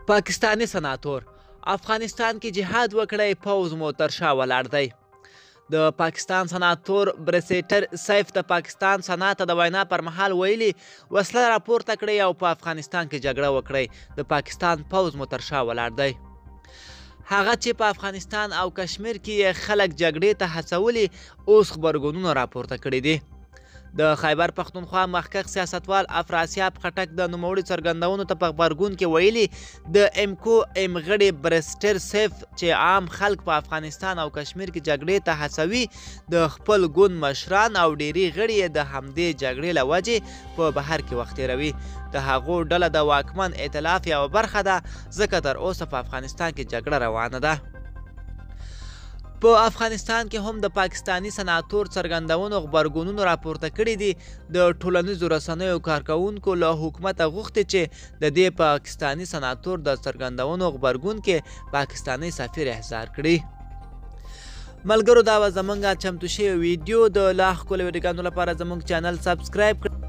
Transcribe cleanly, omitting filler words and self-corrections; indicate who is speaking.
Speaker 1: پاکستانی سناتور افغانستان کې جهاد وکړی، پوځ مو تر شا ولاړ دی. د پاکستان سناتور برسیټر سیف د پاکستان سنا ته د وینا پر مهال ویلي وسله راپورته کړئ او په افغانستان کې جګړه وکړئ، د پاکستان پوځ مو تر شا ولاړ دی. هغه چې په افغانستان او کشمیر کې خلک جګړې ته هڅولي اوس خبرګونونه راپورته کړي دي. د خیبر پښتونخوا مخکښ سیاستوال افراسیاب خټک د نوموړي څرګندونو ته په غبرګون کې ویلي د امکو ام غړي برسټر سیف چې عام خلک په افغانستان او کشمیر کې جګړې ته هڅوي، د خپل ګوند مشران او ډیری غړي د همدې جګړې له وجې په بهر کې وخت تیروي. د هغو ډله د واکمن ائتلاف یوه برخه ده، ځکه تر اوسه په افغانستان کې جګړه روانه ده. په افغانستان کې هم د پاکستانی سناتور څرګندونو غبرګونونه راپورته کړي دي. د ټولنیزو رسنیو کارکوونکو له حکومته غوښتي چې د دې پاکستانی سناتور د څرګندونو غبرګون کې پاکستانی سفیر احضار کړي. ملګرو، دا وه زموږ چمتو شوی ویډیو. د لا ښکلو ویډیوګانو لپاره زموږ چینل سبسکرایب کړئ.